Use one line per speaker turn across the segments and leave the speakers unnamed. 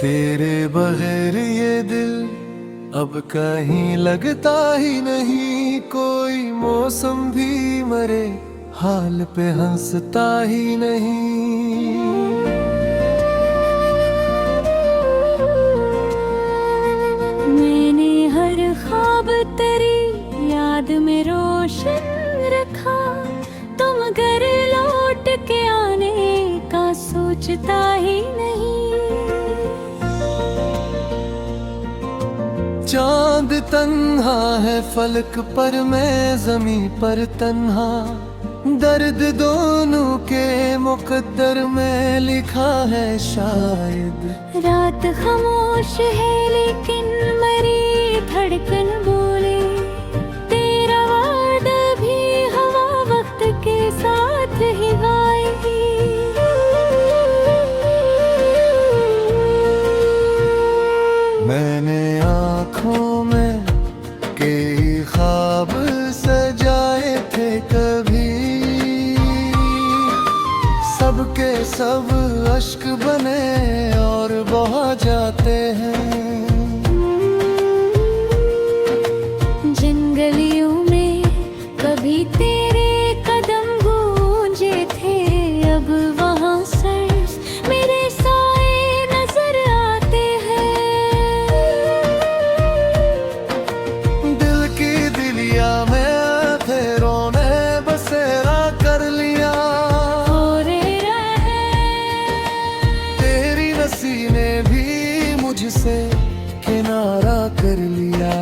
तेरे बगैर ये दिल अब कहीं लगता ही नहीं। कोई मौसम भी मरे हाल पे हंसता ही नहीं।
मैंने हर ख्वाब तेरी याद में रोशन रखा। तुम घर लौट के आने का सोचता ही नहीं।
चांद तन्हा है फलक पर, मैं ज़मीं पर तन्हा। दर्द दोनों के मुकद्दर में लिखा है शायद।
रात खामोश है लेकिन मरी धड़कन बोले। तेरा वादा भी हवा वक्त के साथ ही गाएगी।
मैंने आँखों में कई ख्वाब सजाए थे कभी, सबके सब अश्क बने और बहा जाते हैं।
जिन गलियों में कभी तेरे कदम गूंजे थे, अब वहाँ सर मेरे साए नजर आते हैं।
दिल की दिलिया में फेरों ने बसेरा कर लिया। तेरी नसी ने भी मुझसे किनारा कर लिया।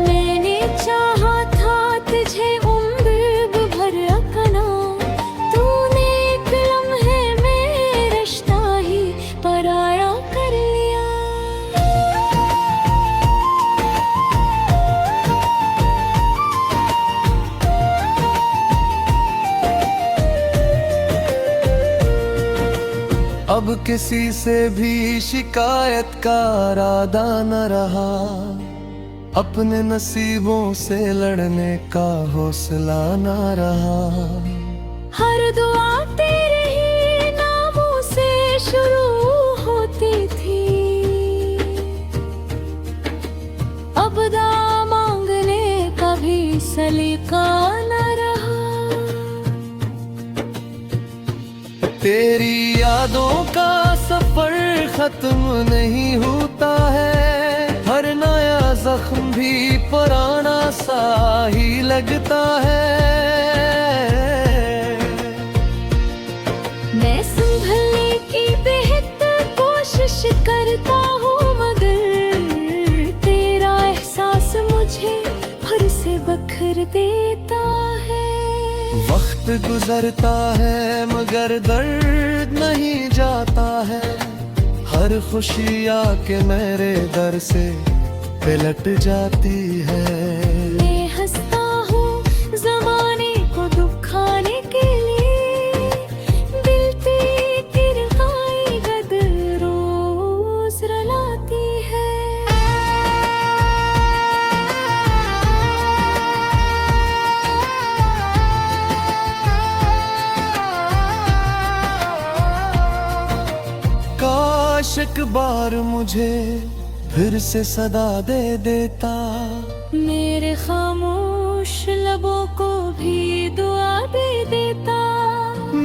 मैंने चाहा था तुझे उम्र भर अपना। तूने एक लम्हे में रिश्ता ही पराया कर लिया।
अब किसी से भी शिकायत का इरादा न रहा। अपने नसीबों से लड़ने का हौसला न रहा।
हर दुआ तेरे ही नामों से शुरू होती थी। अब दुआ मांगने का भी सलीका न रहा।
तेरी यादों का सफर खत्म नहीं होता है। हर नया जख्म भी पुराना सा ही लगता है।
मैं संभलने की बेहतर कोशिश करता हूँ, मगर तेरा एहसास मुझे फिर से बखर देता है।
वक्त गुजरता है मगर दर्द नहीं जाता है। हर खुशी आके मेरे दर से पलट जाती है।
मैं हंसता हूँ ज़माने को दुखाने के लिए। दिल पे तिरछाई गदर रोज रुलाती है।
काश एक बार मुझे फिर से सदा दे देता।
मेरे खामोश लबों को भी दुआ दे देता।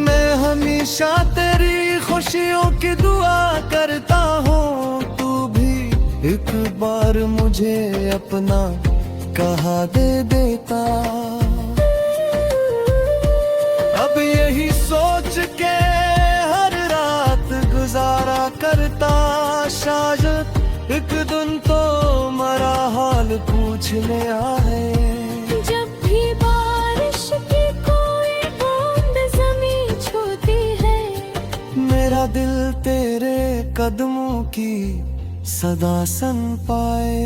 मैं हमेशा तेरी खुशियों की दुआ करता हूँ। तू भी एक बार मुझे अपना कहा दे देता। अब यही सोच के हर रात गुजारा करता। शायद एक दिन तो मरा हाल पूछने आए।
जब भी बारिश की कोई बूंद ज़मीं छूती है,
मेरा दिल तेरे कदमों की सदा सुन पाए।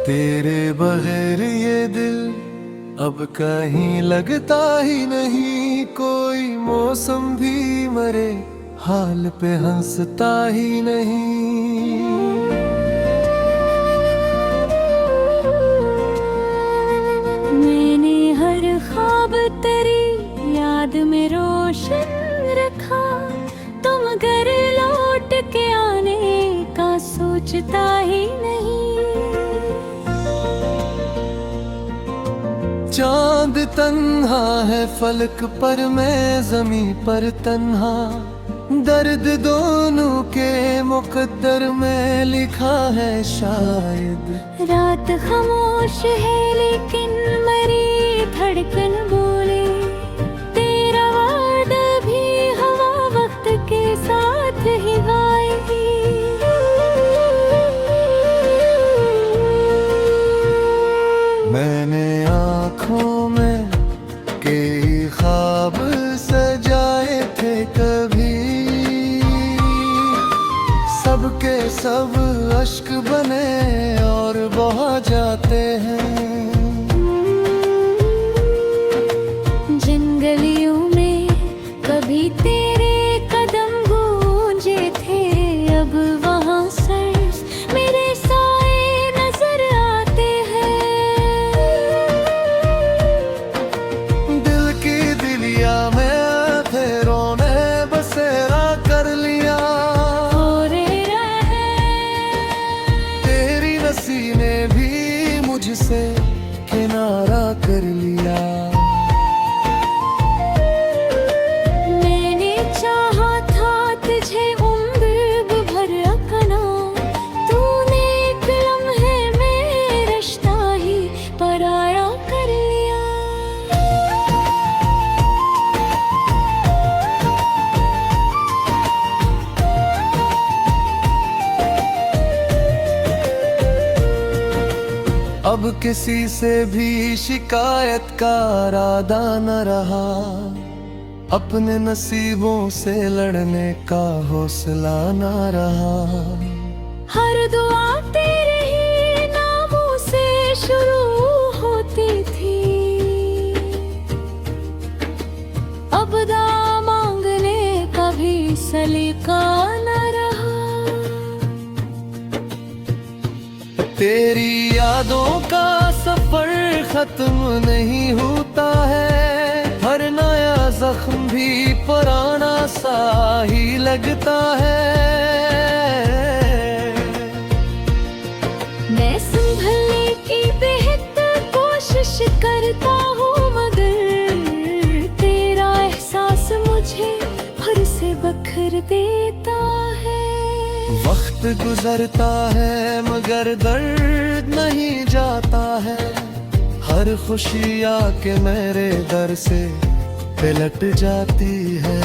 तेरे बगैर ये दिल अब कहीं लगता ही नहीं, कोई मौसम भी मरे हाल पे हंसता ही नहीं।
मैंने हर ख्वाब तेरी याद में रोशन रखा, तुम घर लौट के आने का सोचता ही नहीं।
चांद तन्हा है फलक पर, मैं जमी पर तन्हा, दर्द दोनों के मुकद्दर में लिखा है शायद।
रात खामोश है लेकिन मरी धड़कन बोले, तेरा वादा भी हवा वक्त के साथ ही गाएगी।
मैंने आँखों में कई ख्वाब सजाए थे कभी, सबके सब अश्क बने और बहा जाते हैं।
जिन गलियों में कभी तेरे कदम गूंजे थे, अब वहाँ सर मेरे साए नजर आते हैं।
दिल की दिलिया में फेरों ने बसेरा कर लिया, तेरी नसी ने भी मुझसे किनारा कर लिया।
मैंने चाहा था तुझे उम्र भर अपना, तूने एक लम्हे में रिश्ता ही पराया कर लिया।
अब किसी से भी शिकायत का इरादा न रहा, अपने नसीबों से लड़ने का हौसला न रहा।
हर दुआ तेरे ही नामों से शुरू होती थी, अब दा मांगने का भी सलीका न रहा।
तेरी यादों का सफर खत्म नहीं होता है, हर नया जख्म भी पुराना सा ही लगता है।
मैं संभलने की बेहतर कोशिश करता हूँ, मगर तेरा एहसास मुझे फिर से बखर देता है।
वक्त गुजरता है मगर दर्द नहीं जाता है, हर खुशी आके मेरे दर से पलट जाती है।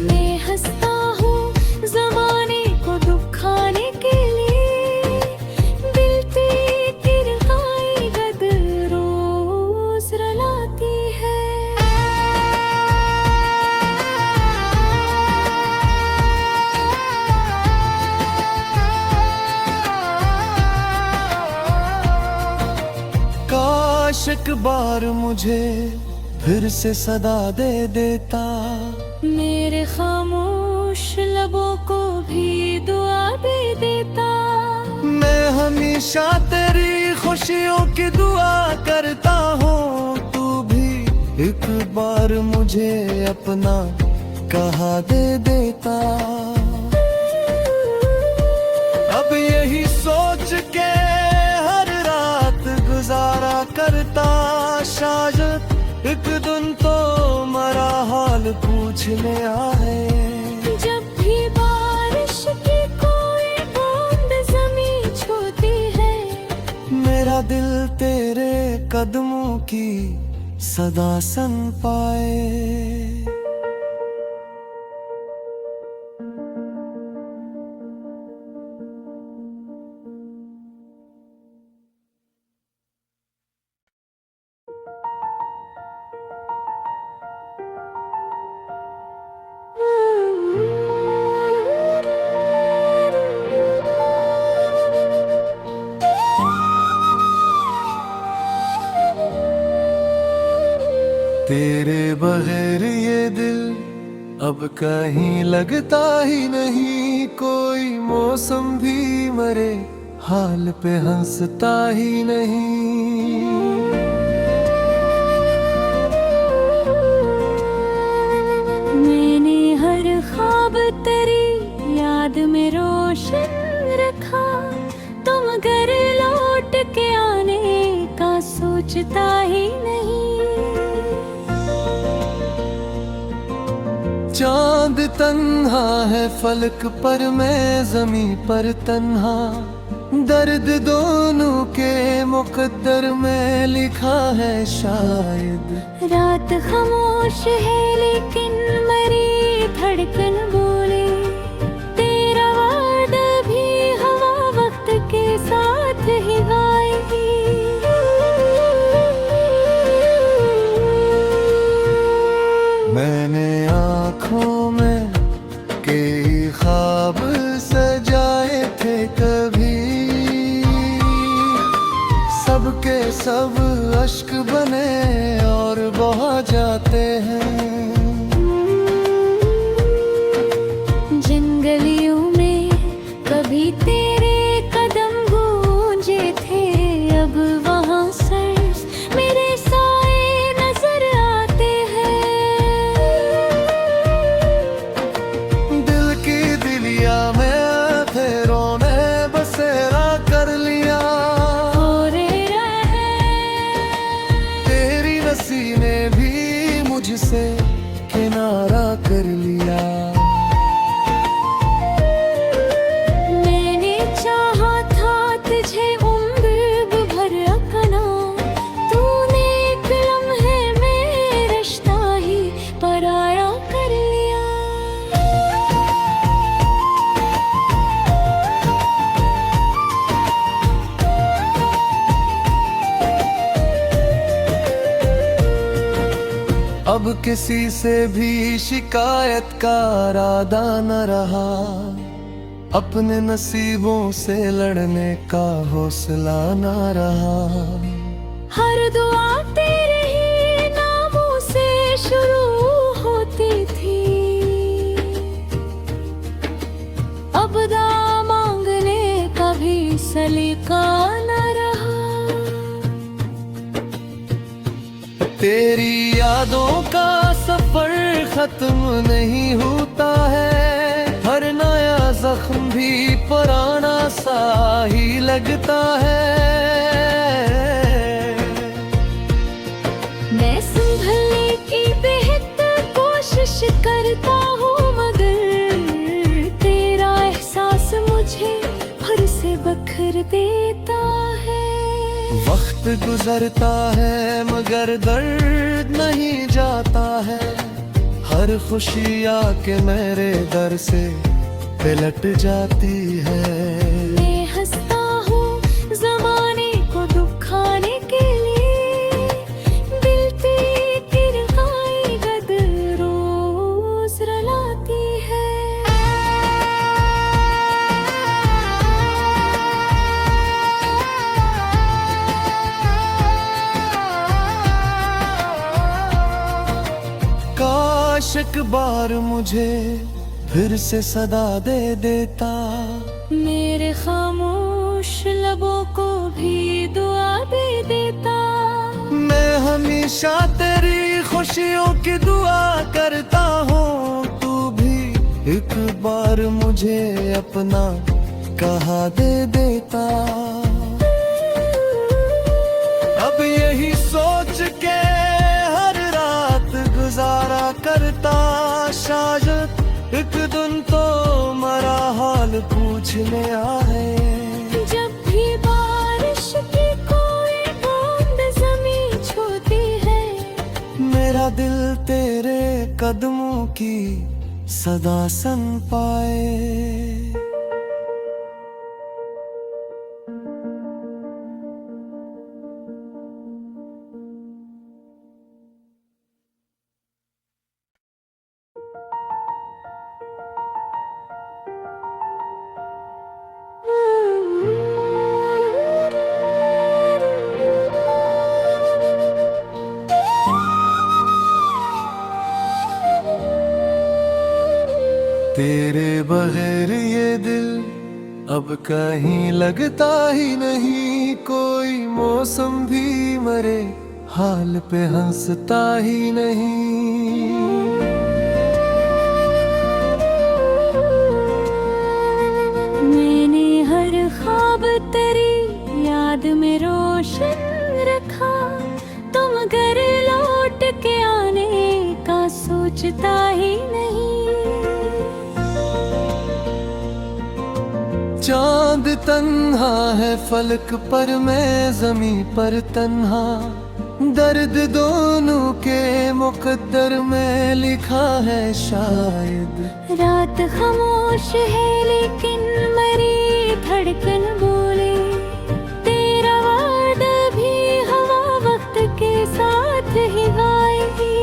मैं हंसता हूँ ज़माने को दुखाने के लिए, दिल तेरी तिरछाई गद रोज रुलाती है।
काश एक बार मुझे फिर से सदा दे देता,
मेरे खामोश लबों को भी दुआ दे देता।
मैं हमेशा तेरी खुशियों की दुआ करता हूँ, तू भी एक बार मुझे अपना कहा दे देता। अब यही सोच के हर रात गुजारा करता, शायद एक दिन तो मरा हाल पूछने आए।
जब भी बारिश की कोई बूंद ज़मीं छूती है,
मेरा दिल तेरे कदमों की सदा सन पाए। बगैर ये दिल अब कहीं लगता ही नहीं, कोई मौसम भी मरे हाल पे हंसता ही नहीं।
मैंने हर ख्वाब तेरी याद में रोशन रखा, तुम घर लौट के आने का सोचता ही नहीं।
चांद तन्हा है फलक पर, मैं जमी पर तन्हा, दर्द दोनों के मुकद्दर में लिखा है शायद।
रात खामोश है लेकिन मरी धड़कन बोले, तेरा वादा भी हवा वक्त के साथ ही गाएगी।
मैंने आँखों में कई ख्वाब सजाए थे कभी, सबके सब अश्क बने और बहा जाते हैं।
जंगलियों में कभी तेरे कदम गूंजे थे, अब वहाँ सर्स मेरे साए नजर आते हैं।
दिल की दिलिया में फेरों ने बसेरा कर लिया, तेरी नसी ने भी मुझसे किनारा कर लिया।
मैंने चाहा था तुझे उम्र भर अपना, तूने एक लम्हे में रिश्ता ही पराया कर लिया।
अब किसी से भी शिकायत का इरादा न रहा, अपने नसीबों से लड़ने का हौसला न रहा।
हर दुआ तेरे ही नामों से शुरू होती थी, अब दुआ मांगने का भी सलीका न रहा।
तेरी यादों का सफर खत्म नहीं होता है, हर नया जख्म भी पुराना सा ही लगता है।
मैं संभलने की बेहतर कोशिश करता हूँ, मगर तेरा एहसास मुझे फिर से बखर देता है।
वक्त गुजरता है मगर दर्द नहीं जाता है, हर खुशी आके मेरे दर से पलट जाती है।
मैं हंसता हूँ ज़माने को दुखाने के लिए, दिल पे तिरछाई गद रोज रुलाती है।
काश एक बार मुझे फिर से सदा दे देता,
मेरे खामोश लबों को भी दुआ दे देता।
मैं हमेशा तेरी खुशियों की दुआ करता हूँ, तू भी एक बार मुझे अपना कहा दे देता। अब यही सोच के हर रात गुजारा करता, शायद एक दिन तो मरा हाल पूछने आए।
जब भी बारिश की कोई बूंद ज़मीं छूती है,
मेरा दिल तेरे कदमों की सदा सुन पाए। तेरे बगैर ये दिल अब कहीं लगता ही नहीं, कोई मौसम भी मरे हाल पे हंसता ही नहीं।
मैंने हर ख्वाब तेरी याद में रोशन रखा, तुम घर लौट के आने का सोचता ही नहीं।
चांद तन्हा है फलक पर, मैं जमी पर तन्हा, दर्द दोनों के मुकद्दर में लिखा है शायद।
रात खामोश है लेकिन मरी धड़कन बोले, तेरा वादा भी हवा वक्त के साथ ही गाएगी।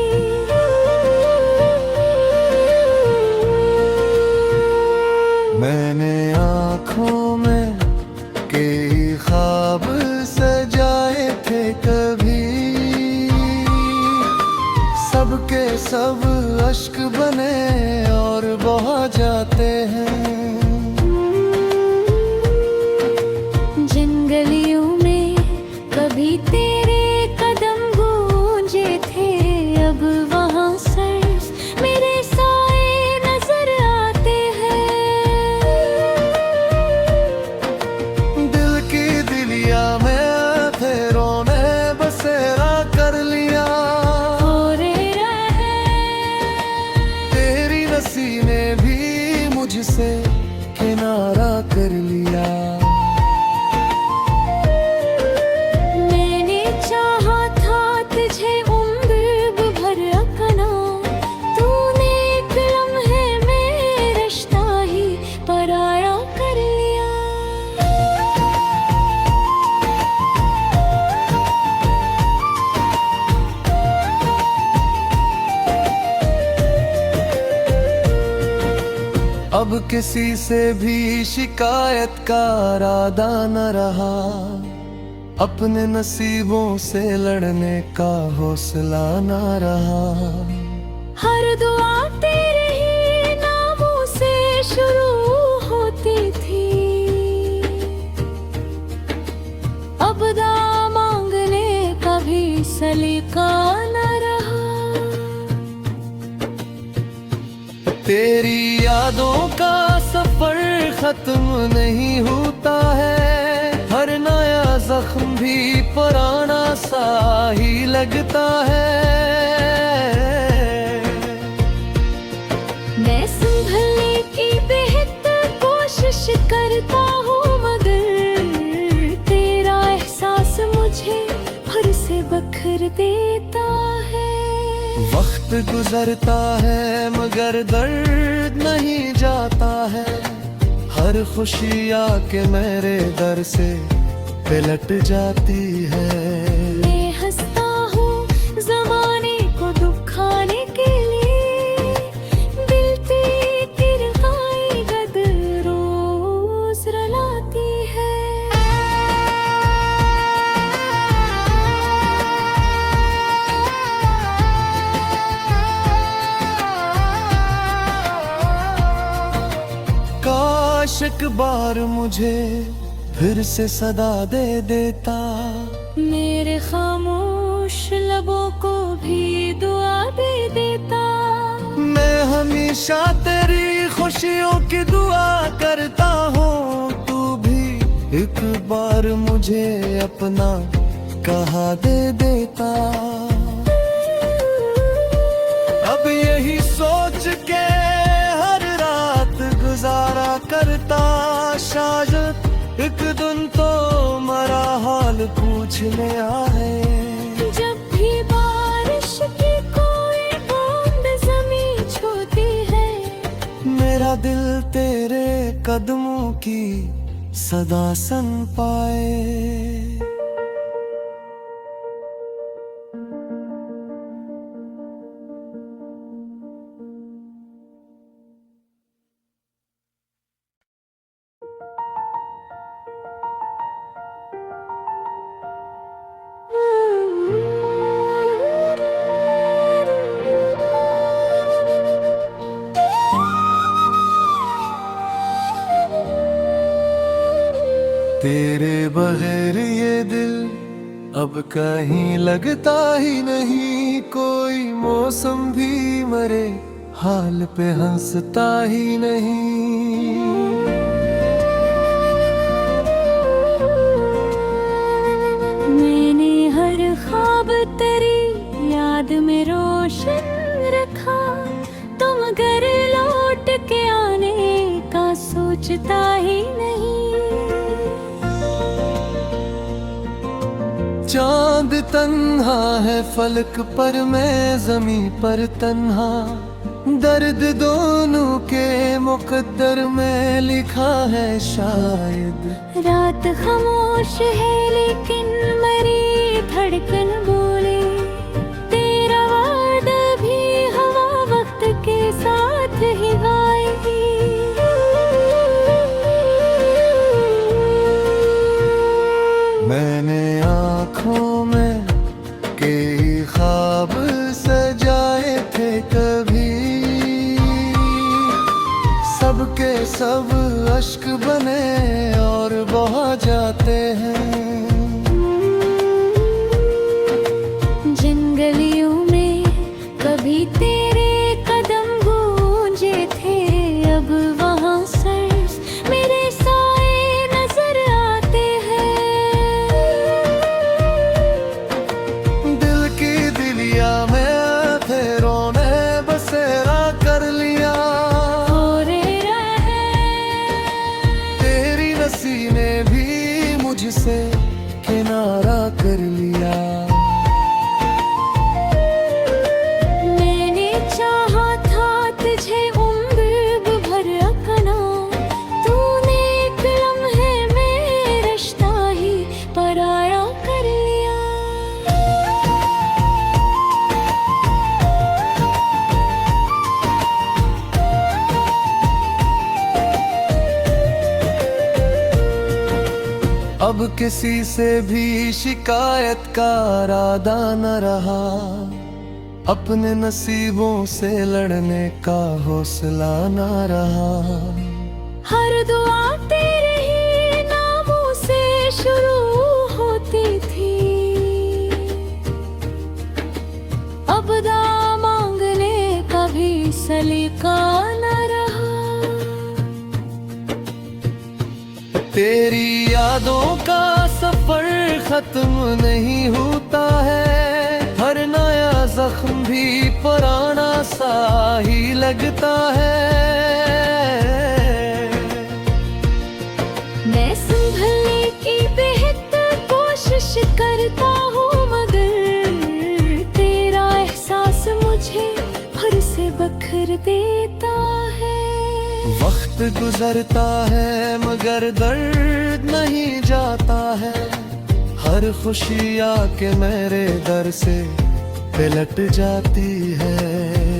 मैंने आँखों में कई ख्वाब सजाए थे कभी, सबके सब अश्क बने और बहा जाते हैं।
जंगलियों में कभी तेरे कदम गूंजे थे, अब वहाँ सर्स मेरे साए नजर आते हैं।
दिल की दिलिया में फेरों ने बसेरा कर लिया, तेरी नसी ने भी मुझसे किनारा कर लिया।
मैंने चाहा था तुझे उम्र भर अपना, तूने एक लम्हे में रिश्ता ही पराया कर लिया।
अब किसी से भी शिकायत का इरादा न रहा, अपने नसीबों से लड़ने का हौसला न रहा।
हर दुआ तेरे ही नामों से शुरू होती थी, अब दुआ मांगने का भी सलीका न रहा।
तेरी यादों का सफर खत्म नहीं होता है, हर नया जख्म भी पुराना सा ही लगता है।
मैं संभलने की बेहतर कोशिश करता हूँ, मगर तेरा एहसास मुझे फिर से बखर देता है।
वक्त गुजरता है मगर दर्द नहीं जाता है, हर खुशी आके मेरे दर से पलट जाती है।
मैं हंसता हूँ ज़माने को दुखाने के लिए, दिल पे तिरछाई गद रोज रुलाती है।
काश एक बार मुझे फिर से सदा दे देता,
मेरे खामोश लबों को भी दुआ दे देता।
मैं हमेशा तेरी खुशियों की दुआ करता हूँ, तू भी एक बार मुझे अपना कहा दे देता। अब यही सोच के हर रात गुजारा करता, शायद एक दिन तो मरा हाल पूछने आए।
जब भी बारिश की कोई बूंद ज़मीं छूती है,
मेरा दिल तेरे कदमों की सदा सुन पाए। तेरे बगैर ये दिल अब कहीं लगता ही नहीं, कोई मौसम भी मरे हाल पे हंसता ही नहीं।
मैंने हर ख्वाब तेरी याद में रोशन रखा, तुम घर लौट के आने का सोचता ही नहीं।
चांद तन्हा है फलक पर, मैं जमी पर तन्हा, दर्द दोनों के मुकद्दर में लिखा है शायद।
रात खामोश है लेकिन मरी धड़कन बोले, तेरा वादा भी हवा वक्त के साथ ही गाएगी।
मैंने आँखों में कई ख्वाब सजाए थे कभी, सबके सब अश्क बने और बहा जाते हैं।
जिन गलियों में कभी तेरे कदम गूंजे थे, अब वहाँ सिर्फ मेरे साए नजर आते हैं।
दिल की दिलिया में अंधेरों ने बसेरा कर लिया, तेरी नसी ने भी मुझसे किनारा कर लिया।
मैंने चाहा था तुझे उम्र भर अपना, तूने एक लम्हे में रिश्ता ही पराया कर लिया।
अब किसी से भी शिकायत का इरादा न रहा, अपने नसीबों से लड़ने का हौसला न रहा।
हर दुआ तेरे ही नामों से शुरू होती थी, अब दुआ मांगने का भी सलीका न रहा।
तेरी यादों का सफर खत्म नहीं होता है, हर नया जख्म भी पुराना सा ही लगता है।
मैं संभलने की बेहतर कोशिश करता हूँ, मगर तेरा एहसास मुझे फिर से बखर देता है।
वक्त गुजरता है मगर दर्द नहीं जाता है, हर खुशी आके मेरे दर से पलट जाती है।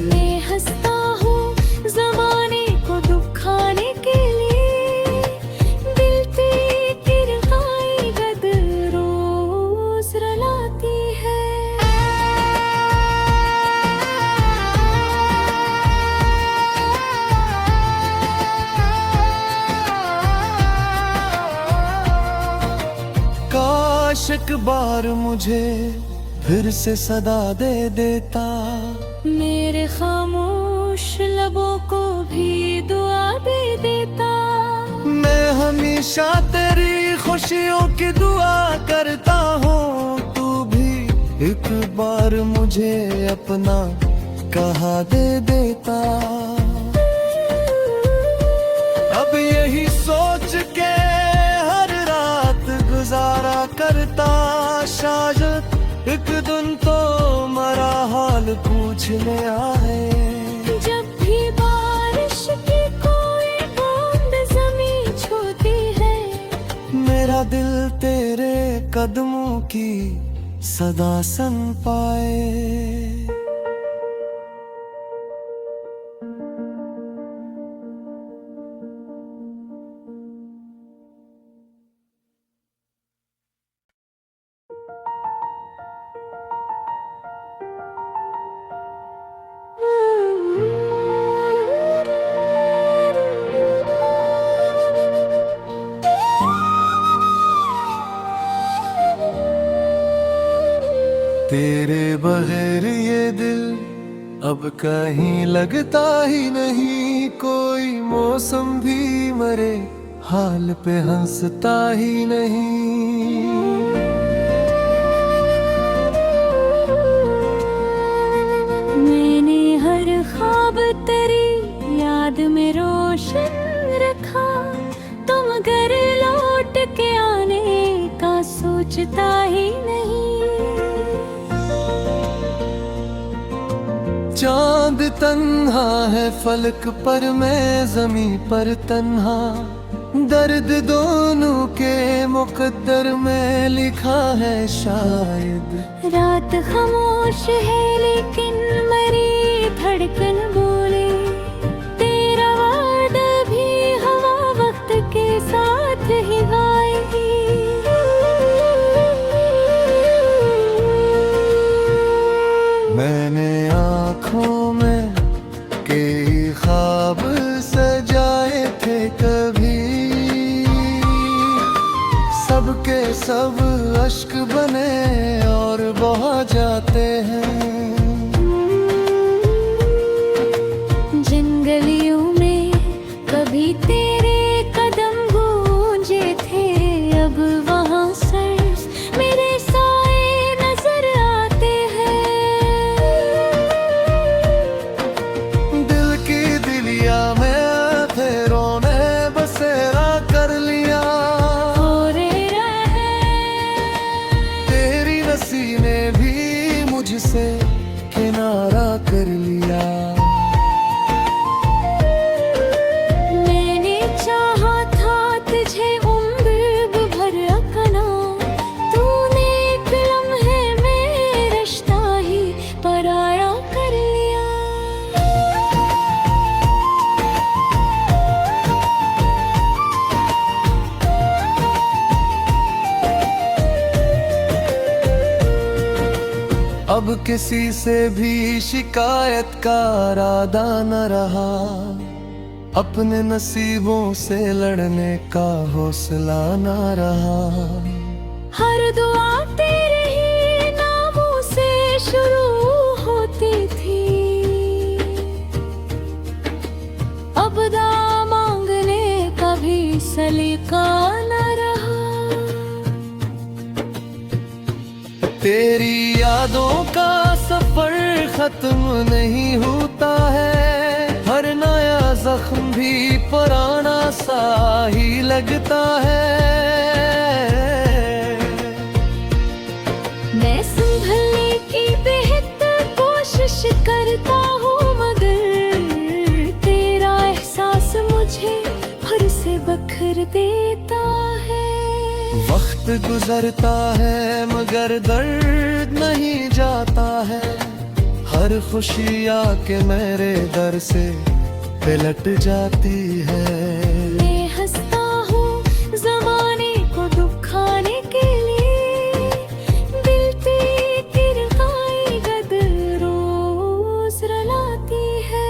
मैं हंसता हूँ ज़माने को दुखाने के लिए, दिल तेरी तिरछाई गदर रोज रुलाती है।
काश एक बार मुझे फिर से सदा दे देता,
मेरे खामोश लबों को भी दुआ दे देता।
मैं हमेशा तेरी खुशियों की दुआ करता हूँ, तू भी एक बार मुझे अपना कहा दे देता। अब यही सोच के हर रात गुजारा करता, शायद एक दिन तो मरा हाल पूछने आए।
जब भी बारिश की कोई बूंद ज़मीं छूती है,
मेरा दिल तेरे कदमों की सदा सुन पाए। तेरे बगैर ये दिल अब कहीं लगता ही नहीं, कोई मौसम भी मरे हाल पे हंसता ही नहीं।
मैंने हर ख्वाब तेरी याद में रोशन रखा, तुम घर लौट के आने का सोचता ही नहीं।
चांद तन्हा है फलक पर, मैं जमीन पर तन्हा, दर्द दोनों के मुकद्दर में लिखा है शायद।
रात खामोश है लेकिन मरी धड़कन बोले, तेरा वादा भी हवा वक्त के साथ ही गाएगी।
मैंने आँखों में कई ख्वाब सजाए थे कभी, सबके सब अश्क बने और बहा जाते हैं।
जिन गलियों में कभी तेरे कदम गूंजे थे, अब वहाँ सर्स मेरे साए नजर आते हैं।
दिल की दिलिया में फेरों ने बसेरा कर लिया, तेरी नसी ने भी मुझसे किनारा कर लिया।
मैंने चाहा था तुझे उम्र भर अपना, तूने एक लम्हे में रिश्ता ही पराया कर लिया।
अब किसी से भी शिकायत का इरादा न रहा, अपने नसीबों से लड़ने का हौसला न रहा।
हर दुआ तेरे ही नामों से शुरू होती थी, अब दा मांगने का भी सलीका न रहा।
तेरी यादों का सफर खत्म नहीं होता है, हर नया जख्म भी पुराना सा ही लगता है।
मैं संभलने की बेहतर कोशिश करता हूँ, मगर तेरा एहसास मुझे फिर से बखर देता है।
वक्त गुजरता है मगर दर्द नहीं जाता है, हर खुशी आके मेरे दर से पलट जाती है।
मैं हंसता हूँ ज़माने को दुखाने के लिए, दिल पे तिरछाई गदर रोज रुलाती है।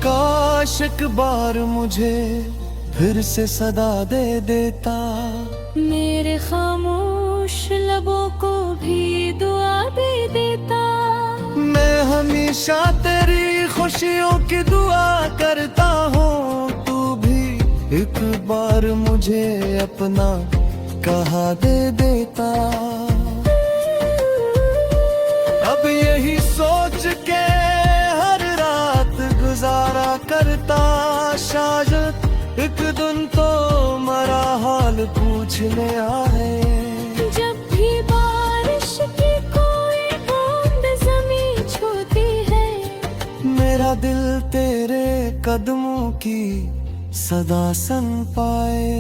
काश एक बार मुझे फिर से सदा दे देता,
मेरे खामोश लबों को भी दुआ दे देता।
मैं हमेशा तेरी खुशियों की दुआ करता हूँ, तू भी एक बार मुझे अपना कहा दे देता। अब यही सोच के हर रात गुजारा करता, शायद एक दिन तो मरा हाल पूछने आए।
जब भी बारिश की कोई बूंद ज़मीं छूती है,
मेरा दिल तेरे कदमों की सदा सुन पाए।